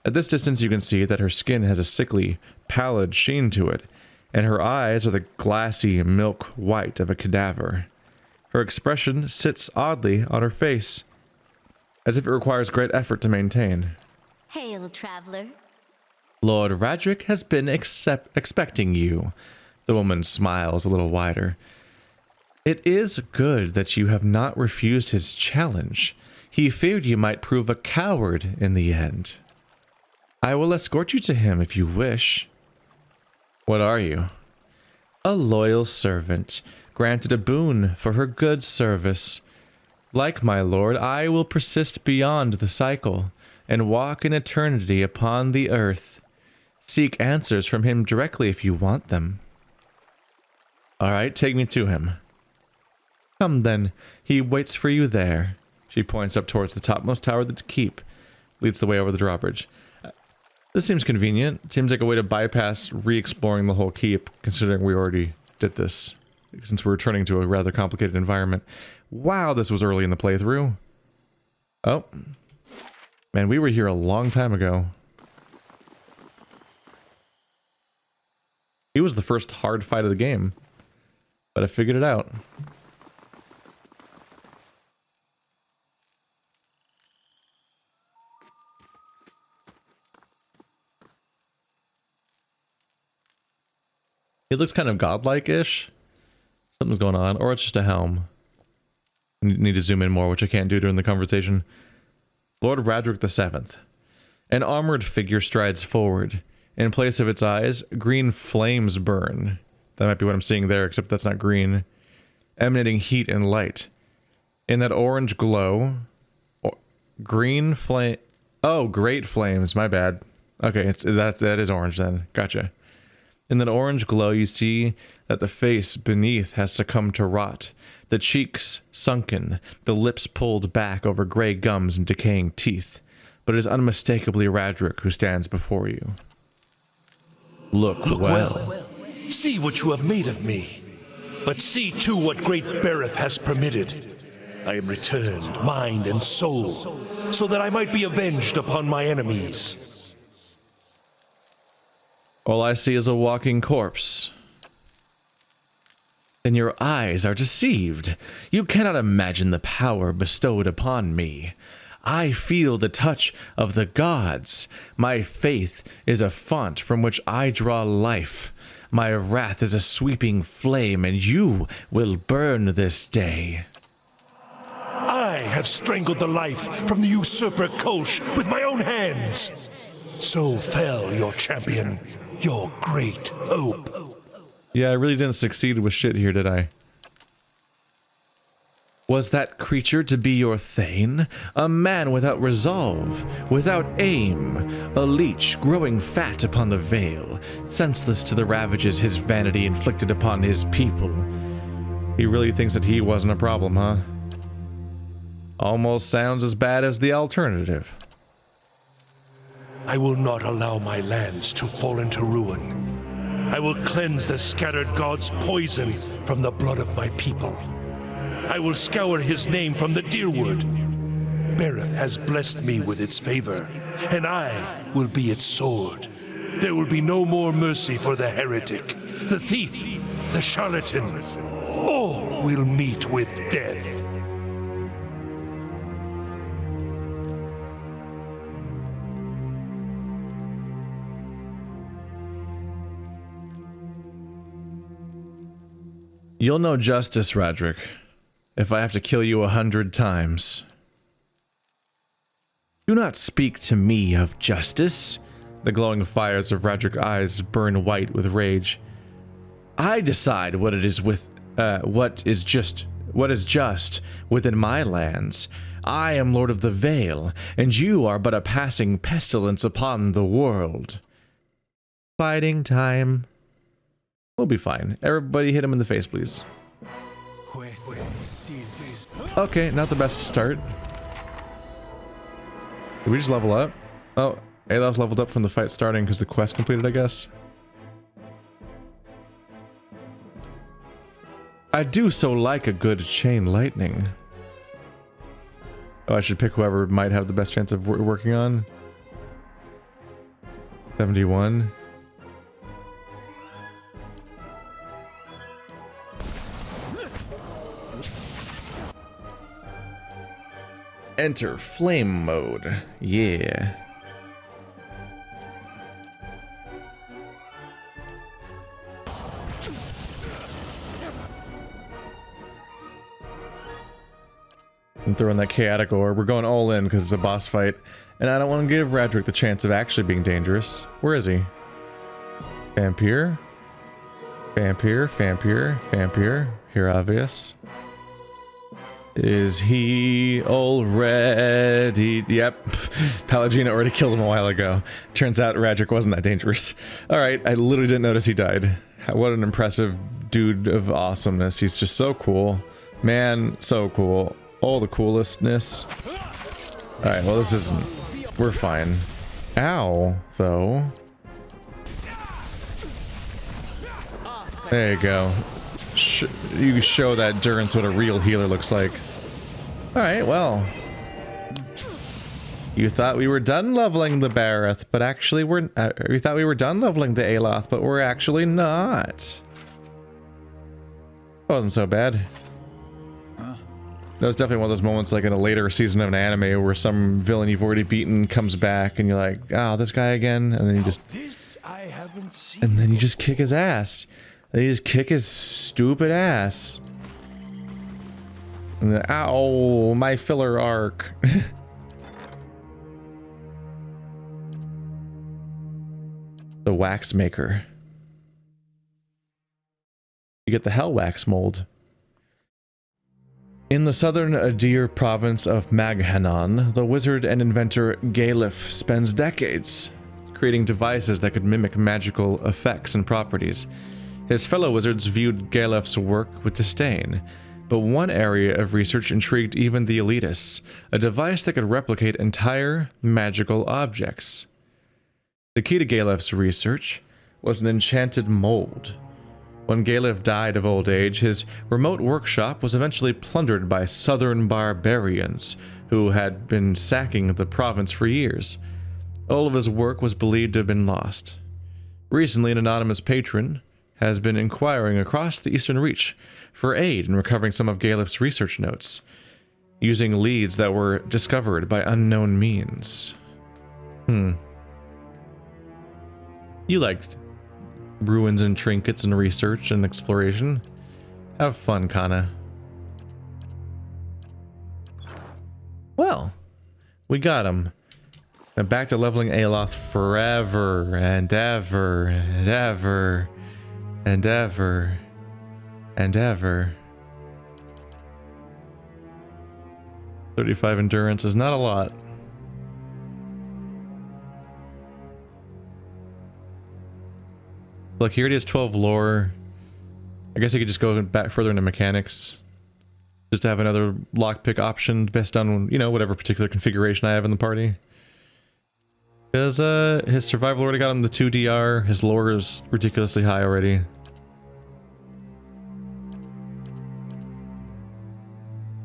At this distance, you can see that her skin has a sickly, pallid sheen to it, and her eyes are the glassy milk white of a cadaver. Her expression sits oddly on her face, as if it requires great effort to maintain. Hail, traveler. Lord Roderick has been expecting you. The woman smiles a little wider. It is good that you have not refused his challenge. He feared you might prove a coward in the end. I will escort you to him if you wish. What are you? A loyal servant, granted a boon for her good service. Like my lord, I will persist beyond the cycle, and walk in eternity upon the earth. Seek answers from him directly if you want them. Alright, take me to him. Come then, he waits for you there. She points up towards the topmost tower of the keep, leads the way over the drawbridge. This seems convenient. Seems like a way to bypass re-exploring the whole keep, considering we already did this, since we're returning to a rather complicated environment. Wow, this was early in the playthrough. Oh. Man, we were here a long time ago. He was the first hard fight of the game, but I figured it out. It looks kind of godlike-ish. Something's going on, or it's just a helm. Need to zoom in more, which I can't do during the conversation. Lord Roderick VII. An armored figure strides forward. In place of its eyes, green flames burn. That might be what I'm seeing there, except that's not green. Emanating heat and light. In that orange glow... green flame... Oh, great flames, my bad. Okay, that is orange then. Gotcha. In that orange glow, you see that the face beneath has succumbed to rot, the cheeks sunken, the lips pulled back over gray gums and decaying teeth. But it is unmistakably Roderick who stands before you. Look well. See what you have made of me. But see too what great Berath has permitted. I am returned, mind and soul, so that I might be avenged upon my enemies. All I see is a walking corpse. Then your eyes are deceived. You cannot imagine the power bestowed upon me. I feel the touch of the gods. My faith is a font from which I draw life. My wrath is a sweeping flame, and you will burn this day. I have strangled the life from the usurper Kolsch with my own hands. So fell your champion, your great hope. Yeah, I really didn't succeed with shit here, did I? Was that creature to be your Thane? A man without resolve, without aim, a leech growing fat upon the veil, senseless to the ravages his vanity inflicted upon his people. He really thinks that he wasn't a problem, huh? Almost sounds as bad as the alternative. I will not allow my lands to fall into ruin. I will cleanse the scattered god's poison from the blood of my people. I will scour his name from the Deerwood. Berath has blessed me with its favor, and I will be its sword. There will be no more mercy for the heretic, the thief, the charlatan. All will meet with death. You'll know justice, Roderick, if I have to kill you 100 times. Do not speak to me of justice. The glowing fires of Roderick's eyes burn white with rage. I decide what is just within my lands. I am Lord of the Vale, and you are but a passing pestilence upon the world. Fighting time. We'll be fine. Everybody hit him in the face, please. Okay, not the best start. Did we just level up? Oh, Aloth leveled up from the fight starting because the quest completed, I guess. I do so like a good chain lightning. Oh, I should pick whoever might have the best chance of working on. 71. Enter flame mode. Yeah. I'm throwing that chaotic ore. We're going all in because it's a boss fight. And I don't want to give Roderick the chance of actually being dangerous. Where is he? Vampire? Vampire, Vampire, Vampire. Here, obvious. Is he already? Yep. Pallegina already killed him a while ago. Turns out Roderick wasn't that dangerous. Alright, I literally didn't notice he died. What an impressive dude of awesomeness. He's just so cool. Man, so cool. All the coolestness. Alright, well this isn't... We're fine. Ow, though. There you go. You show that Durance what a real healer looks like. Alright, well. You thought we were done leveling the Berath, but actually we're... you thought we were done leveling the Aloth, but we're actually not. Wasn't so bad. That was definitely one of those moments like in a later season of an anime where some villain you've already beaten comes back and you're like, oh, this guy again? And then you just... And then you just kick his ass. They just kick his stupid ass. And then, ow, my filler arc. The wax maker. You get the hell wax mold. In the southern Adir province of Maghanon, the wizard and inventor Galef spends decades creating devices that could mimic magical effects and properties. His fellow wizards viewed Galef's work with disdain, but one area of research intrigued even the elitists, a device that could replicate entire magical objects. The key to Galef's research was an enchanted mold. When Galef died of old age, his remote workshop was eventually plundered by southern barbarians who had been sacking the province for years. All of his work was believed to have been lost. Recently, an anonymous patron has been inquiring across the Eastern Reach for aid in recovering some of Galef's research notes, using leads that were discovered by unknown means. You liked ruins and trinkets and research and exploration. Have fun, Kana. Well, we got him. And back to leveling Aloth forever and ever and ever and ever and ever. 35 endurance is not a lot. Look, he already has 12 lore. I guess I could just go back further into mechanics. Just to have another lockpick option based on, you know, whatever particular configuration I have in the party. Because his survival already got him the 2 DR. His lore is ridiculously high already.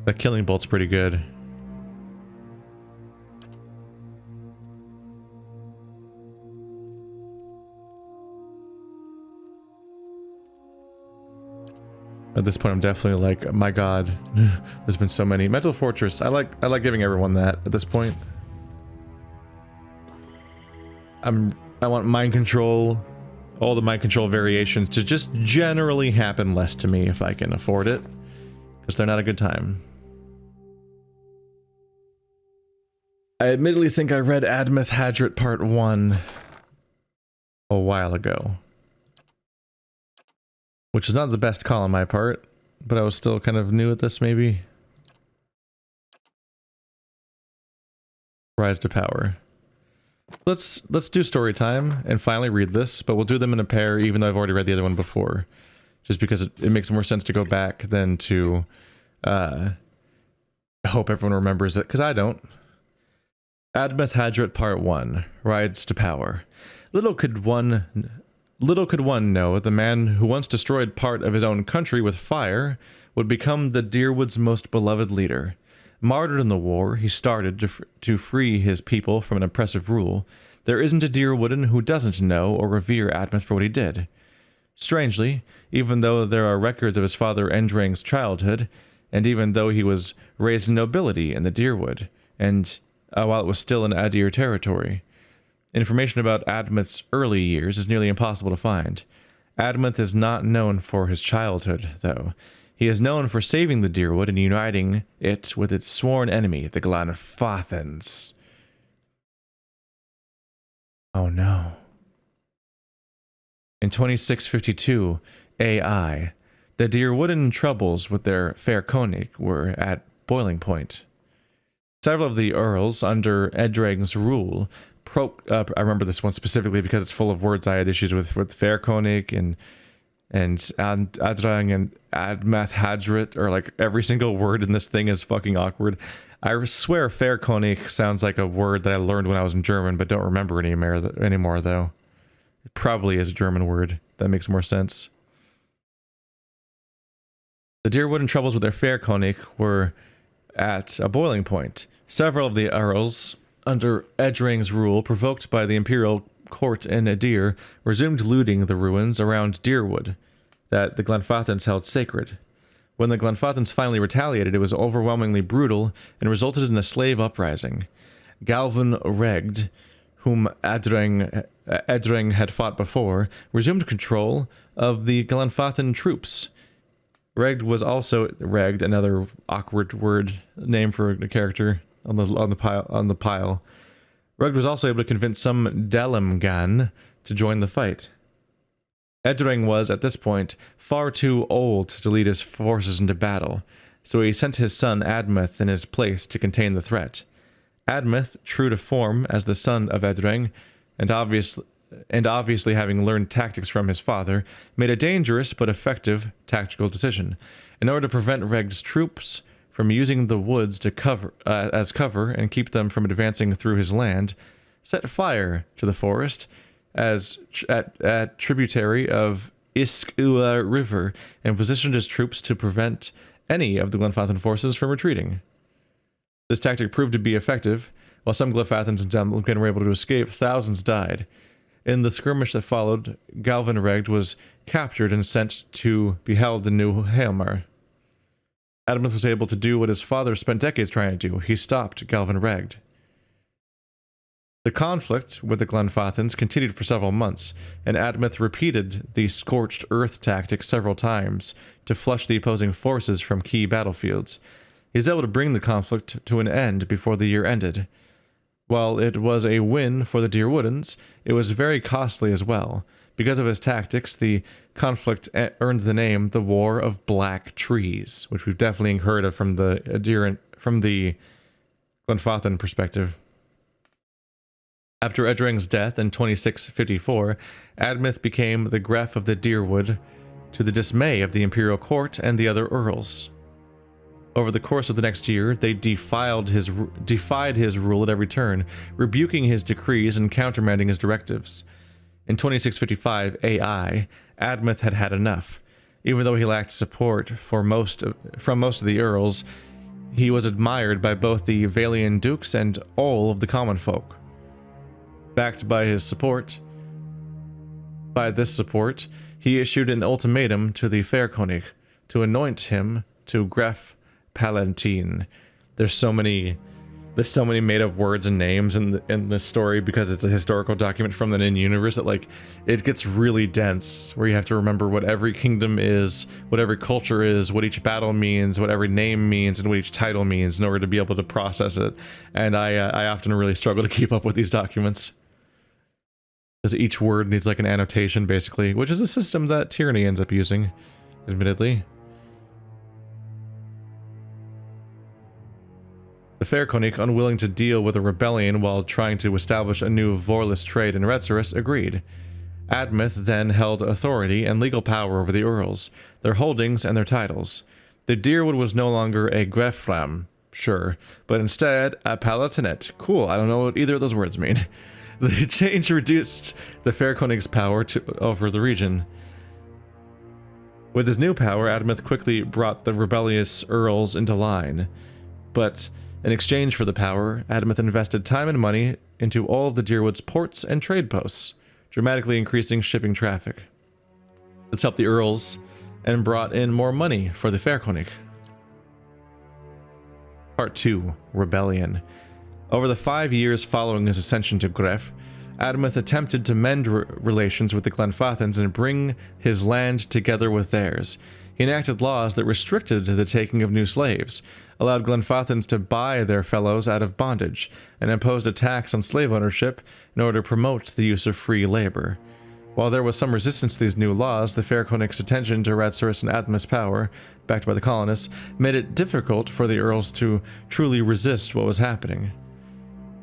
That killing bolt's pretty good. At this point, I'm definitely like, my god, there's been so many. Mental Fortress, I like giving everyone that at this point. I want mind control, all the mind control variations to just generally happen less to me if I can afford it, because they're not a good time. I admittedly think I read Admeth Hadrit Part 1 a while ago. Which is not the best call on my part, but I was still kind of new at this, maybe. Rise to Power. Let's do story time and finally read this, but we'll do them in a pair even though I've already read the other one before. Just because it makes more sense to go back than to hope everyone remembers it, because I don't. Admeth Hadrit Part 1, Rise to Power. Little could one know the man who once destroyed part of his own country with fire would become the Deerwood's most beloved leader. Martyred in the war, he started to free his people from an oppressive rule. There isn't a Deerwoodan who doesn't know or revere Admeth for what he did. Strangely, even though there are records of his father Endrang's childhood, and even though he was raised in nobility in the Deerwood, and while it was still in Adir territory, information about Admeth's early years is nearly impossible to find. Admeth is not known for his childhood, though. He is known for saving the Deerwood and uniting it with its sworn enemy, the Glanfathans. Oh no. In 2652 AI, the Deerwoodan troubles with their fair Koenig were at boiling point. Several of the earls under Edrang's rule I remember this one specifically because it's full of words I had issues with Fair Koenig and Adrang and Admeth Hadrit, or like every single word in this thing is fucking awkward. I swear Fair Koenig sounds like a word that I learned when I was in German, but don't remember anymore though. It probably is a German word. That makes more sense. The Deerwood troubles with their Fair Koenig were at a boiling point. Several of the earls under Edrang's rule, provoked by the imperial court in Adir, resumed looting the ruins around Deerwood that the Glanfathans held sacred. When the Glanfathans finally retaliated, it was overwhelmingly brutal and resulted in a slave uprising. Galvan Regd, whom Edrang had fought before, resumed control of the Glanfathan troops. Regd was also another awkward word name for a character on the pile. Regd was also able to convince some Delimgan to join the fight. Edrang was, at this point, far too old to lead his forces into battle, so he sent his son Admeth in his place to contain the threat. Admeth, true to form as the son of Edrang, and obviously having learned tactics from his father, made a dangerous but effective tactical decision. In order to prevent Regd's troops from using the woods to as cover and keep them from advancing through his land, set fire to the forest as at tributary of Iskua River and positioned his troops to prevent any of the Glanfathan forces from retreating. This tactic proved to be effective. While some Glanfathans and Delimgan were able to escape, thousands died. In the skirmish that followed, Galvan Regd was captured and sent to be held in New Haelmar. Admeth was able to do what his father spent decades trying to do. He stopped Galvan Regd. The conflict with the Glanfathans continued for several months, and Admeth repeated the scorched earth tactic several times to flush the opposing forces from key battlefields. He was able to bring the conflict to an end before the year ended. While it was a win for the Deerwoodans, it was very costly as well, Because of his tactics, the conflict earned the name the War of Black Trees, which we've definitely heard of from the Glenfathan perspective. After Edring's death in 2654, Admeth became the Gref of the Deerwood, to the dismay of the Imperial Court and the other Earls. Over the course of the next year, they defied his rule at every turn, rebuking his decrees and countermanding his directives. In 2655 AI, Admeth had had enough. Even though he lacked support from most of the Earls, he was admired by both the Valian dukes and all of the common folk. Backed by this support, he issued an ultimatum to the Fairkönig to anoint him to Gref Palatine. There's so many made-up words and names in this story because it's a historical document from the in-universe that, like, it gets really dense, where you have to remember what every kingdom is, what every culture is, what each battle means, what every name means, and what each title means in order to be able to process it. And I often really struggle to keep up with these documents, because each word needs like an annotation, basically, which is a system that Tyranny ends up using, admittedly. The Fairkönig, unwilling to deal with a rebellion while trying to establish a new Vorless trade in Retsaris, agreed. Admeth then held authority and legal power over the Earls, their holdings, and their titles. The Deerwood was no longer a Grefram, sure, but instead a Palatinate. Cool, I don't know what either of those words mean. The change reduced the Fairkönig's power over the region. With his new power, Admeth quickly brought the rebellious Earls into line, but in exchange for the power, Admeth invested time and money into all of the Deerwood's ports and trade posts, dramatically increasing shipping traffic. This helped the Earls and brought in more money for the Fairkönig. Part 2. Rebellion. Over the 5 years following his ascension to Gref, Admeth attempted to mend relations with the Glenfathans and bring his land together with theirs. He enacted laws that restricted the taking of new slaves, allowed Glenfathans to buy their fellows out of bondage, and imposed a tax on slave ownership in order to promote the use of free labor. While there was some resistance to these new laws, the Fairkönig's attention to Retsaris and Admeth's power, backed by the colonists, made it difficult for the Earls to truly resist what was happening.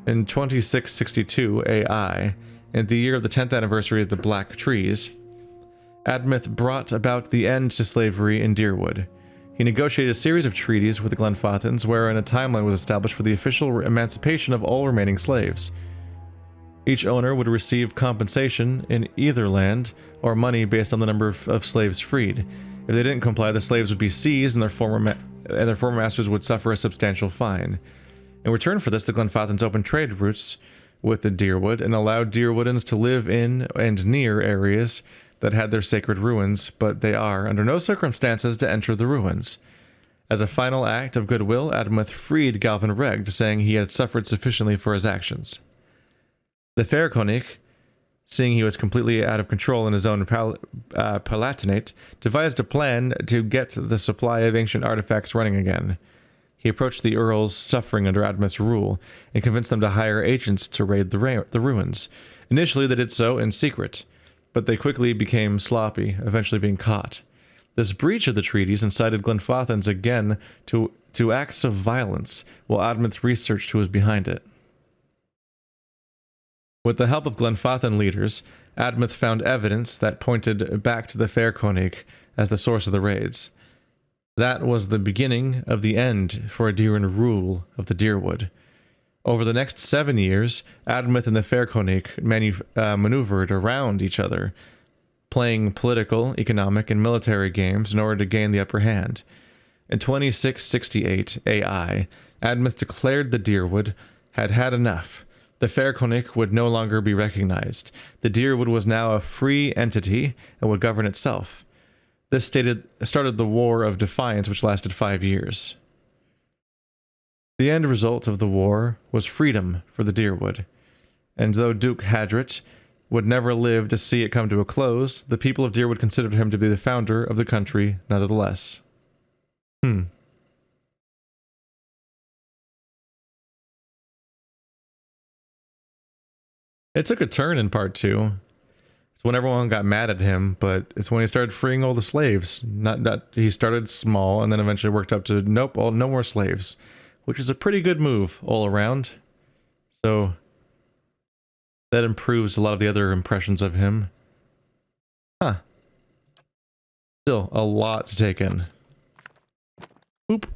In 2662 AI, in the year of the 10th anniversary of the Black Trees, Admeth brought about the end to slavery in Deerwood. He negotiated a series of treaties with the Glenfathans wherein a timeline was established for the official emancipation of all remaining slaves. Each owner would receive compensation in either land or money based on the number of slaves freed. If they didn't comply, the slaves would be seized and their former masters would suffer a substantial fine. In return for this, the Glenfathans opened trade routes with the Deerwood and allowed Deerwoodans to live in and near areas that had their sacred ruins, but they are, under no circumstances, to enter the ruins. As a final act of goodwill, Admeth freed Galvin Regd, saying he had suffered sufficiently for his actions. The Fairkönig, seeing he was completely out of control in his own Palatinate, devised a plan to get the supply of ancient artifacts running again. He approached the Earls suffering under Admeth's rule and convinced them to hire agents to raid the ruins. Initially, they did so in secret, but they quickly became sloppy, eventually being caught. This breach of the treaties incited Glenfathans again to acts of violence, while Admeth researched who was behind it. With the help of Glenfathan leaders, Admeth found evidence that pointed back to the Fairkönig as the source of the raids. That was the beginning of the end for Aediran rule of the Deerwood. Over the next 7 years, Admeth and the Fairkönig maneuvered around each other, playing political, economic, and military games in order to gain the upper hand. In 2668 AI, Admeth declared the Deerwood had had enough. The Fairkönig would no longer be recognized. The Deerwood was now a free entity and would govern itself. This started the War of Defiance, which lasted 5 years. The end result of the war was freedom for the Deerwood, and though Duke Hadrit would never live to see it come to a close, the people of Deerwood considered him to be the founder of the country nonetheless. It took a turn in part 2. It's when everyone got mad at him, but it's when he started freeing all the slaves. Not he started small and then eventually worked up to nope, no more slaves, which is a pretty good move all around. So that improves a lot of the other impressions of him. Huh. Still a lot to take in. Oop.